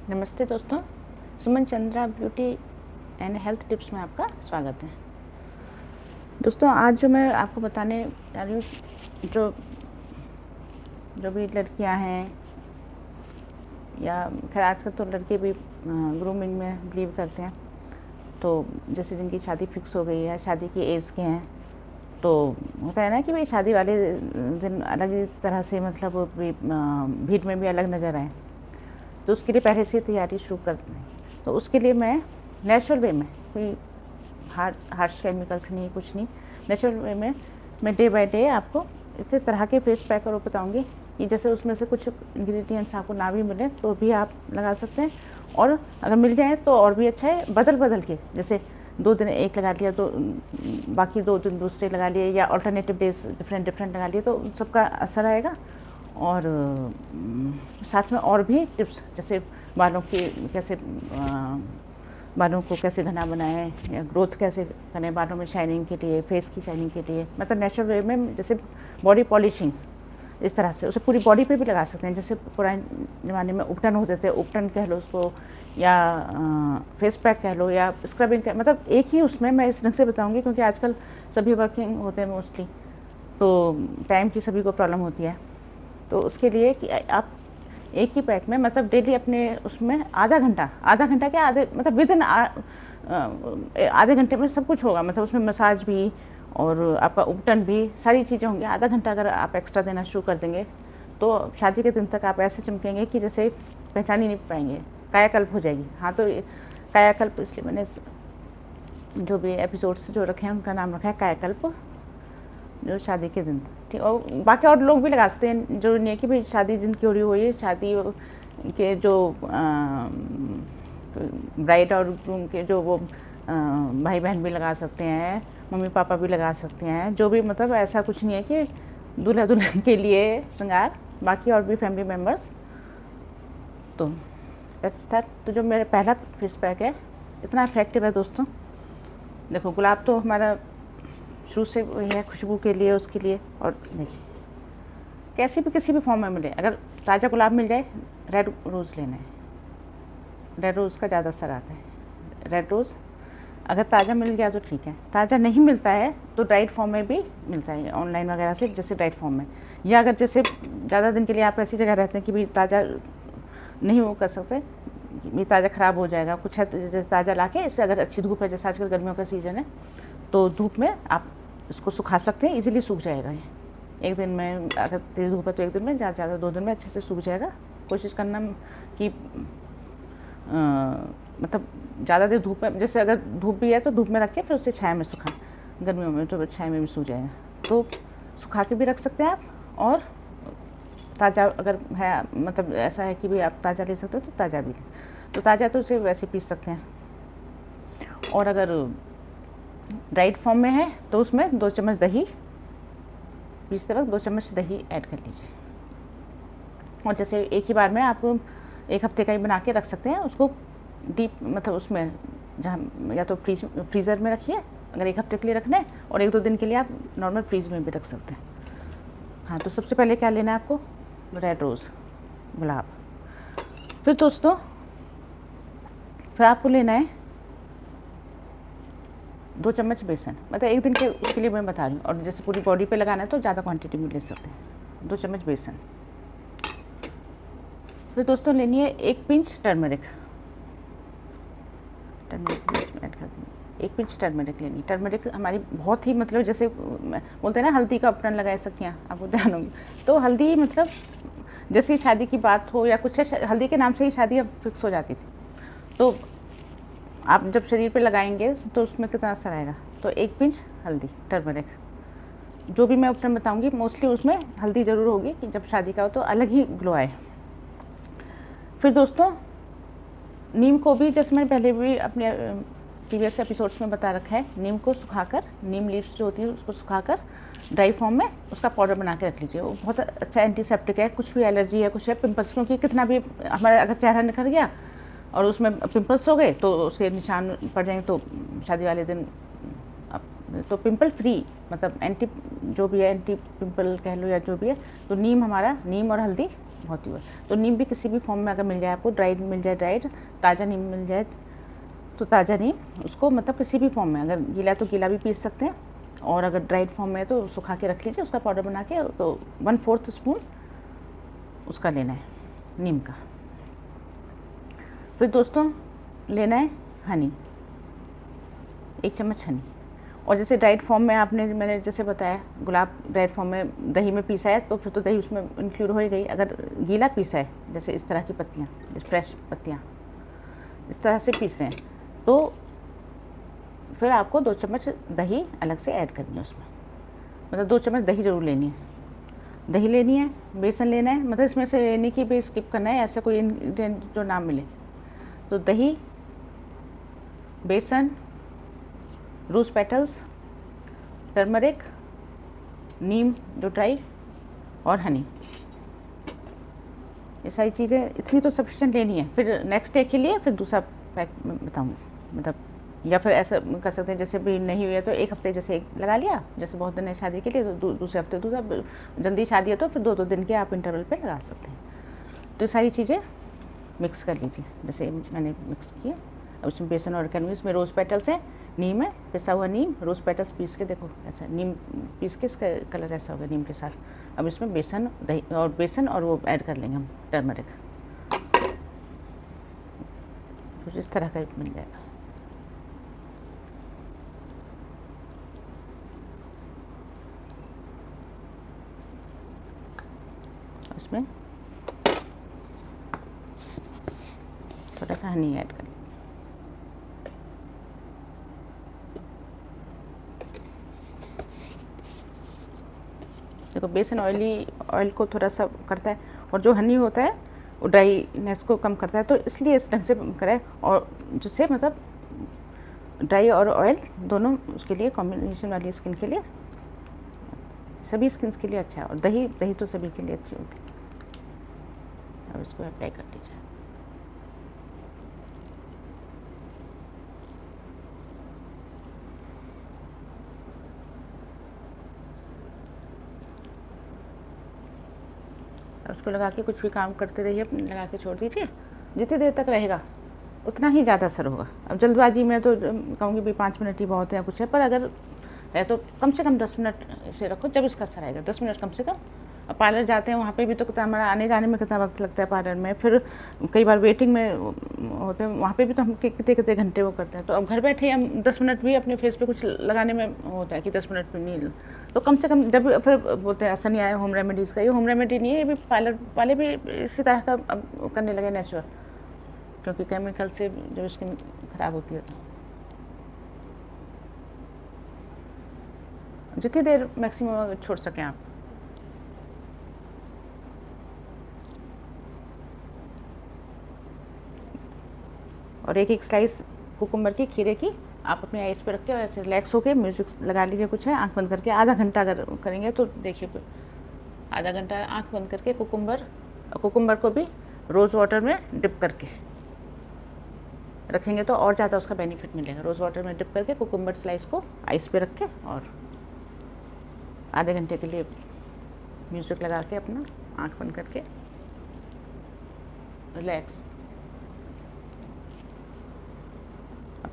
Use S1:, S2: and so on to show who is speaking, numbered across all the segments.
S1: नमस्ते दोस्तों, Suman Chandra beauty and health tips में आपका स्वागत है। दोस्तों, आज जो मैं आपको बताने जा रही हूँ, जो भी लड़कियां हैं या खैर आजकल तो लड़के भी ग्रूमिंग में बिलीव करते हैं। तो जैसे जिनकी शादी फिक्स हो गई है, शादी की एज के हैं, तो होता है ना कि भाई शादी वाले दिन अलग ही तरह से मतलब भीड़ में भी अलग नज़र आए, तो उसके लिए पहले से तैयारी शुरू कर दें। तो उसके लिए मैं नेचुरल वे में, कोई हार्श केमिकल्स नहीं, कुछ नहीं, नेचुरल वे में मैं डे बाय डे आपको इतने तरह के फेस पैक और बताऊँगी कि जैसे उसमें से कुछ इंग्रेडिएंट्स आपको ना भी मिले तो भी आप लगा सकते हैं, और अगर मिल जाए तो और भी अच्छा है। बदल बदल के, जैसे 2 दिन एक लगा लिया तो बाकी 2 दिन दूसरे लगा लिए, या अल्टरनेटिव डेज डिफरेंट लगा लिए, तो सबका असर आएगा। और साथ में और भी टिप्स, जैसे बालों की कैसे बालों को कैसे घना बनाएं, या ग्रोथ कैसे करें बालों में शाइनिंग के लिए, फेस की शाइनिंग के लिए, मतलब नेचुरल वे में, जैसे बॉडी पॉलिशिंग इस तरह से उसे पूरी बॉडी पे भी लगा सकते हैं। जैसे पुराने ज़माने में उपटन होते थे, उपटन कह लो उसको, या फेस पैक कह लो, या स्क्रबिंग कह, मतलब एक ही उसमें मैं इस ढंग से बताऊँगी क्योंकि आजकल सभी वर्किंग होते हैं मोस्टली, तो टाइम की सभी को प्रॉब्लम होती है। तो उसके लिए कि आप एक ही पैक में मतलब डेली अपने उसमें आधा घंटा क्या, आधे मतलब विदिन आधे घंटे में सब कुछ होगा। मतलब उसमें मसाज भी और आपका उपटन भी, सारी चीज़ें होंगी। आधा घंटा अगर आप एक्स्ट्रा देना शुरू कर देंगे तो शादी के दिन तक आप ऐसे चमकेंगे कि जैसे पहचान ही नहीं पाएंगे, कायाकल्प हो जाएगी। हाँ, तो कायाकल्प इसलिए मैंने जो भी एपिसोड्स जो रखे हैं उनका नाम रखा है कायाकल्प, जो शादी के दिन, ठीक। और बाकी और लोग भी लगा सकते हैं, जो नहीं है कि भाई शादी जिनकी हो रही हो, ये शादी के जो ब्राइड और ग्रूम के जो वो भाई बहन भी लगा सकते हैं, मम्मी पापा भी लगा सकते हैं, जो भी, मतलब ऐसा कुछ नहीं है कि दूल्हा दुल्हन के लिए श्रृंगार, बाकी और भी फैमिली मेम्बर्स। तो स्टार्ट। तो जो मेरा पहला फेस पैक है, इतना इफेक्टिव है दोस्तों। देखो, गुलाब तो हमारा शुरू से वही है, खुशबू के लिए, उसके लिए। और देखिए, कैसे भी किसी भी फॉर्म में मिले, अगर ताज़ा गुलाब मिल जाए, रेड रोज़ लेना है। रेड रोज़ का ज़्यादा असर आता है। रेड रोज़ अगर ताज़ा मिल गया तो ठीक है, ताज़ा नहीं मिलता है तो ड्राइड फॉर्म में भी मिलता है ऑनलाइन वगैरह से, जैसे ड्राइड फॉर्म में। या अगर जैसे ज़्यादा दिन के लिए आप ऐसी जगह रहते हैं कि भाई ताज़ा नहीं वो कर सकते, भी ताज़ा ख़राब हो जाएगा कुछ है, तो जैसे ताज़ा ला के, इससे अगर अच्छी धूप है, जैसे आजकल गर्मियों का सीज़न है, तो धूप में आप इसको सुखा सकते हैं, इजीली सूख जाएगा ये। एक दिन में, अगर तेज़ धूप है तो एक दिन में, ज़्यादा 2 दिन में अच्छे से सूख जाएगा। कोशिश करना कि मतलब ज़्यादा देर धूप में, जैसे अगर धूप भी है तो धूप में रख के फिर उसे छाया में सुखा, गर्मियों में तो छाया में भी सूख जाएगा। तो सुखा के भी रख सकते हैं आप, और ताज़ा अगर है, मतलब ऐसा है कि भाई आप ताज़ा ले सकते हो तो ताज़ा भी लें, तो ताज़ा तो उसे वैसे पीस सकते हैं। और अगर ड्राइड फॉर्म में है तो उसमें 2 चम्मच दही, पीसते वक्त 2 चम्मच दही ऐड कर लीजिए। और जैसे एक ही बार में आप 1 हफ्ते का ही बना के रख सकते हैं उसको डीप, मतलब उसमें जहाँ या तो फ्रीज़र में रखिए अगर 1 हफ्ते के लिए रखना है, और 1-2 दिन के लिए आप नॉर्मल फ्रीज में भी रख सकते हैं। हाँ, तो सबसे पहले क्या लेना है आपको, रेड रोज़, गुलाब। फिर दोस्तों, फिर आपको लेना है 2 चम्मच बेसन, मतलब एक दिन के उसके लिए मैं बता रही हूँ, और जैसे पूरी बॉडी पे लगाना है तो ज़्यादा क्वांटिटी में ले सकते हैं। 2 चम्मच बेसन। फिर दोस्तों लेनी है 1 पिंच टर्मरिक ऐड कर देंगे। 1 पिंच टर्मरिक लेनी। टर्मरिक हमारी बहुत ही, मतलब जैसे बोलते हैं ना हल्दी का अपना लगाए सखियाँ, आपको ध्यान होगी, तो हल्दी मतलब जैसे शादी की बात हो या कुछ है, हल्दी के नाम से ही शादी अब फिक्स हो जाती थी। तो आप जब शरीर पे लगाएंगे तो उसमें कितना असर आएगा। तो 1 पिंच हल्दी, टर्मरिक, जो भी मैं उपटन बताऊंगी मोस्टली उसमें हल्दी ज़रूर होगी कि जब शादी का हो तो अलग ही ग्लो आए। फिर दोस्तों, नीम को भी, जैसे मैंने पहले भी अपने प्रीवियस एपिसोड्स में बता रखा है, नीम को सुखाकर, नीम लीव्स जो होती है उसको सुखाकर ड्राई फॉर्म में उसका पाउडर बना के रख लीजिए। वो बहुत अच्छा एंटीसेप्टिक है, कुछ भी एलर्जी है, कुछ है, पिंपल्स, क्योंकि कितना भी हमारा अगर चेहरा निखर गया और उसमें पिंपल्स हो गए तो उसके निशान पड़ जाएंगे, तो शादी वाले दिन तो पिंपल फ्री, मतलब एंटी जो भी है, एंटी पिंपल कह लो या जो भी है, तो नीम हमारा, नीम और हल्दी बहुत ही हुआ। तो नीम भी किसी भी फॉर्म में अगर मिल जाए आपको, ड्राइड मिल जाए, ड्राइड ताज़ा नीम मिल जाए तो ताज़ा नीम उसको मतलब किसी भी फॉर्म में, अगर गीला तो गीला भी पीस सकते हैं, और अगर ड्राइड फॉर्म में है तो सुखा के रख लीजिए, उसका पाउडर बना के। तो 1/4 स्पून उसका लेना है नीम का। फिर दोस्तों लेना है हनी, 1 चम्मच हनी। और जैसे ड्राइड फॉर्म में मैंने जैसे बताया, गुलाब ड्राइड फॉर्म में दही में पीसा है तो फिर तो दही उसमें इंक्लूड हो ही गई। अगर गीला पीसा है, जैसे इस तरह की पत्तियाँ, फ्रेश पत्तियाँ इस तरह से पीसे हैं, तो फिर आपको 2 चम्मच दही अलग से ऐड करनी है उसमें, मतलब 2 चम्मच दही ज़रूर लेनी है। दही लेनी है, बेसन लेना है, मतलब इसमें से लेने की भी स्किप करना है, ऐसा कोई इंग्रेडिएंट जो ना मिले। तो दही, बेसन, रोज़ पेटल्स, टर्मरिक, नीम जो ड्राई, और हनी, ये सारी चीज़ें इतनी तो सफिशिएंट लेनी है। फिर नेक्स्ट डे के लिए फिर दूसरा पैक बताऊँ, मतलब या फिर ऐसा कर सकते हैं, जैसे भी नहीं हुई है तो 1 हफ्ते जैसे लगा लिया, जैसे बहुत दिन है शादी के लिए तो दूसरे हफ्ते दूसरा, जल्दी शादी है तो फिर 2-2 दिन के आप इंटरवल पे लगा सकते हैं। तो ये सारी चीज़ें मिक्स कर लीजिए जैसे मैंने मिक्स किया। अब इसमें बेसन और कैनवी, इसमें रोज़ पेटल्स हैं, नीम है, पिसा हुआ नीम, रोज़ पेटल्स पीस के, देखो ऐसा नीम पीस के इसका कलर ऐसा होगा नीम के साथ। अब इसमें बेसन, दही और वो ऐड कर लेंगे हम, टर्मरिक, कुछ इस तरह का बन जाएगा। इसमें थोड़ा सा हनी ऐड करें। देखो बेसन ऑयल को थोड़ा सा करता है, और जो हनी होता है वो ड्राईनेस को कम करता है, तो इसलिए इस ढंग से करें, और जिससे मतलब ड्राई और ऑयल दोनों उसके लिए कॉम्बिनेशन वाली स्किन के लिए, सभी स्किन के लिए अच्छा है। और दही तो सभी के लिए अच्छी होती है। अब इसको अप्लाई कर दीजिए। उसको लगा के कुछ भी काम करते रहिए, लगा के छोड़ दीजिए, जितनी देर तक रहेगा उतना ही ज़्यादा असर होगा। अब जल्दबाजी में तो कहूँगी भी 5 मिनट ही बहुत है कुछ है, पर अगर है तो कम से कम 10 मिनट इसे रखो, जब इसका असर आएगा 10 मिनट कम से कम। अब पार्लर जाते हैं, वहाँ पे भी तो कितना हमारा आने जाने में कितना वक्त लगता है पार्लर में, फिर कई बार वेटिंग में होते हैं, वहाँ पे भी तो हम कितने घंटे वो करते हैं। तो अब घर बैठे हम 10 मिनट भी अपने फेस पे कुछ लगाने में होता है कि 10 मिनट भी नहीं, तो कम से कम जब फिर बोलते हैं असर नहीं आया होम रेमेडीज़ का, ये होम रेमेडी नहीं है, ये भी पार्लर वाले भी इसी तरह का अब करने लगे नेचुरल, क्योंकि केमिकल से जब स्किन ख़राब होती है तो जितनी देर मैक्सिमम छोड़ सकें आप। और एक स्लाइस कुकुम्बर की, खीरे की, आप अपने आइस पे रख के ऐसे रिलैक्स होके म्यूज़िक लगा लीजिए, कुछ है, आंख बंद करके आधा घंटा अगर करेंगे तो देखिए आधा घंटा आंख बंद करके कुकुम्बर को भी रोज़ वाटर में डिप करके रखेंगे तो और ज़्यादा उसका बेनिफिट मिलेगा। रोज़ वाटर में डिप करके कुकुम्बर स्लाइस को आइस पे रख के और आधे घंटे के लिए म्यूज़िक लगा के अपना आंख बंद करके रिलैक्स।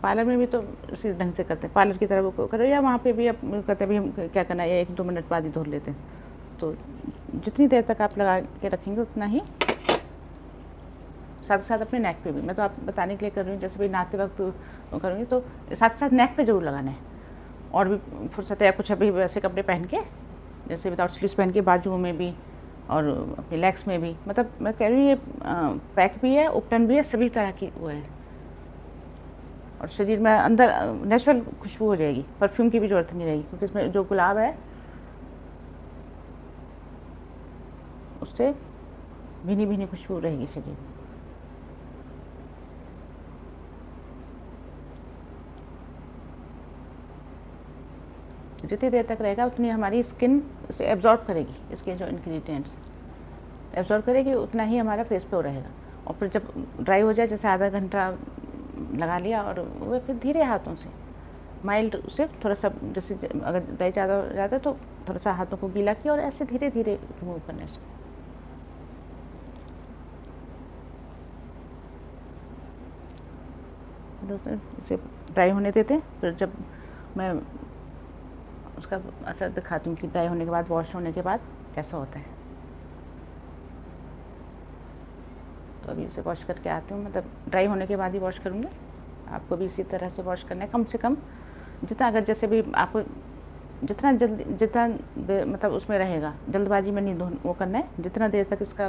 S1: पार्लर में भी तो इसी ढंग से करते हैं, पार्लर की तरह वो करो, या वहाँ पे भी अब कहते हैं भी हम क्या करना है, 1-2 मिनट बाद ही धो लेते हैं। तो जितनी देर तक आप लगा के रखेंगे उतना ही, साथ साथ अपने नेक पे भी, मैं तो आप बताने के लिए कर रही हूँ, जैसे भी नहाते वक्त करूँगी तो साथ साथ नेक पे ज़रूर लगाना है। और भी फुर्सत है कुछ अभी वैसे कपड़े पहन के, जैसे विदाउट स्लीव्स पहन के बाजुओं में भी और अपने लेग्स में भी, मतलब मैं कह रही हूँ ये पैक भी है, ओपन भी है, सभी तरह की वो है। और शरीर में अंदर नेचुरल खुशबू हो जाएगी, परफ्यूम की भी ज़रूरत नहीं रहेगी, क्योंकि इसमें जो गुलाब है उससे भीनी भीनी खुशबू रहेगी शरीर में। जितनी देर तक रहेगा उतनी हमारी स्किन उसे एब्जॉर्ब करेगी, इसके जो इंग्रेडिएंट्स एब्जॉर्ब करेगी, उतना ही हमारा फेस पे हो रहेगा। और फिर जब ड्राई हो जाए, जैसे आधा घंटा लगा लिया, और वो फिर धीरे हाथों से माइल्ड उसे थोड़ा सा, जैसे अगर ड्राई ज़्यादा हो जाता है तो थोड़ा सा हाथों को गीला किया और ऐसे धीरे धीरे रिमूव करने से दोस्तों इसे ड्राई होने देते हैं, फिर जब मैं उसका असर दिखाती हूँ कि ड्राई होने के बाद, वॉश होने के बाद कैसा होता है। तो अभी इसे वॉश करके आती हूँ, मतलब ड्राई होने के बाद ही वॉश करूँगी। आपको भी इसी तरह से वॉश करना है, कम से कम जितना, अगर जैसे भी आपको जितना जल्दी, जितना मतलब उसमें रहेगा, जल्दबाजी में नहीं वो करना है। जितना देर तक इसका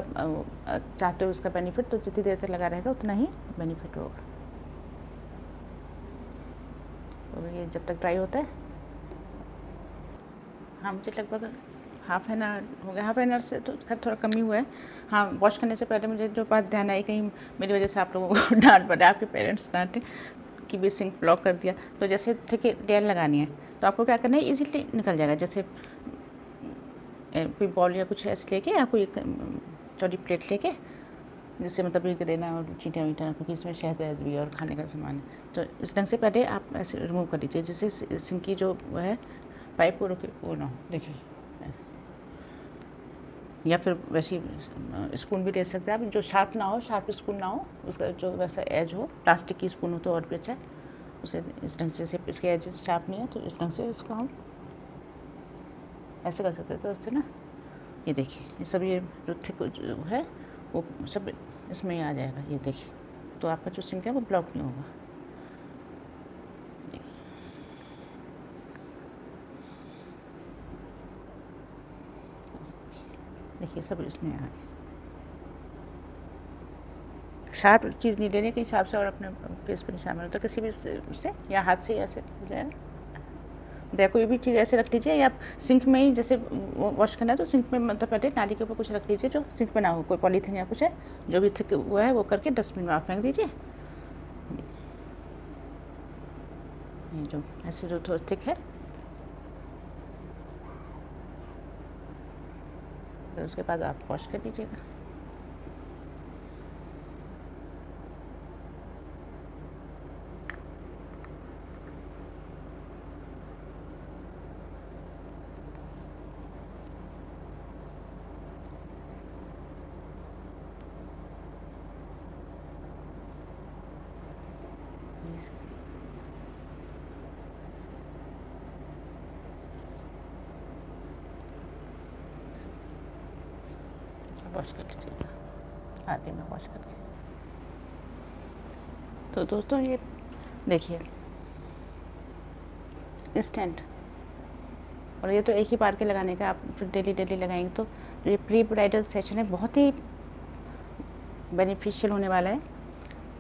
S1: चाहते हो इसका बेनिफिट, तो जितनी देर तक लगा रहेगा उतना ही बेनिफिट होगा। तो ये जब तक ड्राई होता है, हाँ मुझे लगभग हाफ एन आवर हो गया। हाफ एन आवर से तो खैर थोड़ा कम ही हुआ है। हाँ, वॉश करने से पहले मुझे जो बात ध्यान आई, कहीं मेरी वजह से आप लोगों को डांट पड़े, आपके पेरेंट्स डांटे कि भी सिंक ब्लॉक कर दिया। तो जैसे ठीक है टेल लगानी है तो आपको क्या करना है, इजीली निकल जाएगा। जैसे कोई बॉल या कुछ ऐसे लेके, या कोई चौड़ी प्लेट लेके, जिससे मतलब ये देना और चींटियाँ वीटियाँ, क्योंकि इसमें शहद वहद भी और खाने का सामान है। तो इस ढंग से पहले आप ऐसे रिमूव कर लीजिए, जिससे सिंक की जो वो है पाइप वो ना हो। देखिए, या फिर वैसी स्पून भी ले सकते हैं आप, जो शार्प ना हो, शार्प स्पून ना हो, उसका जो वैसा एज हो, प्लास्टिक की स्पून हो तो और भी अच्छा है। उसे इस ढंग से, इसके एजेस शार्प नहीं है तो इस ढंग से इसको हम ऐसे कर सकते हैं। तो उससे ना ये देखिए, ये सब ये जो थिक जो है वो सब इसमें ही आ जाएगा। ये देखिए, तो आपका जो सिंक है वो ब्लॉक नहीं होगा। देखिए सब इसमें आ गया। शार्प चीज़ नहीं लेनी कहीं शार्प से और अपने फेस पर निशान बना, तो किसी भी उससे या हाथ से ऐसे या कोई भी चीज़ ऐसे रख लीजिए, या आप सिंक में ही जैसे वॉश करना है तो सिंक में मतलब पहले नाली के ऊपर कुछ रख लीजिए जो सिंक पे ना हो, कोई पॉलीथीन या कुछ है जो भी थिक हुआ है वो करके डस्टबिन में आप फेंक दीजिए। ये जो ऐसे जो थोड़ा थिक है, तो उसके बाद आप वॉश कर लीजिएगा। वॉश कर लीजिएगा आते में वॉश करके। तो दोस्तों ये देखिए इंस्टेंट, और ये तो एक ही बार के लगाने का, आप फिर डेली लगाएंगे तो ये प्री ब्राइडल सेशन है, बहुत ही बेनिफिशियल होने वाला है।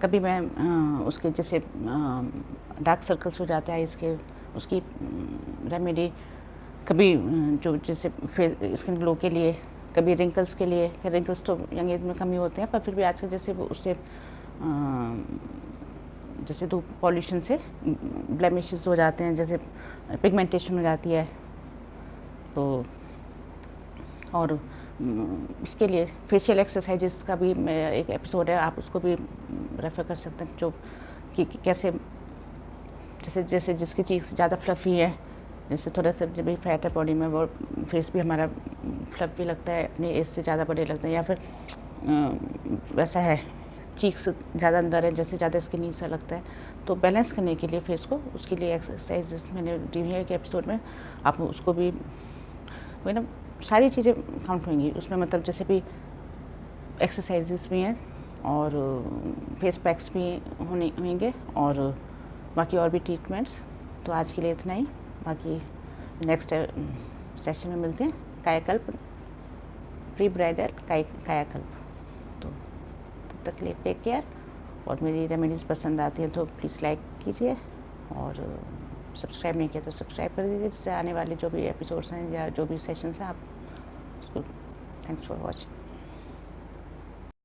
S1: कभी मैं उसके जैसे डार्क सर्कल्स हो जाता है इसके, उसकी रेमेडी, कभी जो जैसे स्किन ग्लो के लिए, कभी रिंकल्स के लिए। रिंकल्स तो यंग एज में कम ही होते हैं, पर फिर भी आजकल जैसे वो उससे जैसे धूप पॉल्यूशन से ब्लेमिशेस हो जाते हैं, जैसे पिगमेंटेशन हो जाती है, तो और इसके लिए फेशियल एक्सरसाइजेस का भी एक एपिसोड है, आप उसको भी रेफ़र कर सकते हैं, जो कि कैसे जैसे जैसे जिसकी चीज़ ज़्यादा फ्लफ़ी है, जैसे थोड़ा सा जब भी फैट है बॉडी में, वो फेस भी हमारा फ्लफ़ी लगता है, अपने एज से ज़्यादा बड़े लगते हैं, या फिर वैसा है चीक्स ज़्यादा अंदर है, जैसे ज़्यादा स्किनी सा लगता है। तो बैलेंस करने के लिए फेस को, उसके लिए एक्सरसाइजेस मैंने दी हुई है एक एपिसोड में, आप उसको भी वही ना, सारी चीज़ें काउंट होंगी उसमें, मतलब जैसे भी एक्सरसाइजेस भी हैं और फेस पैक्स भी होंगे और बाकी और भी ट्रीटमेंट्स। तो आज के लिए इतना ही, बाकी नेक्स्ट सेशन में मिलते हैं। कायाकल्प, प्री ब्राइडल कायाकल्प। तो तब तक के लिए टेक केयर, और मेरी रेमेडीज़ पसंद आती हैं तो प्लीज़ लाइक कीजिए, और सब्सक्राइब नहीं किया तो सब्सक्राइब कर दीजिए, जिससे आने वाले जो भी एपिसोड्स हैं या जो भी सेशंस हैं आप उसको। Thanks for watching.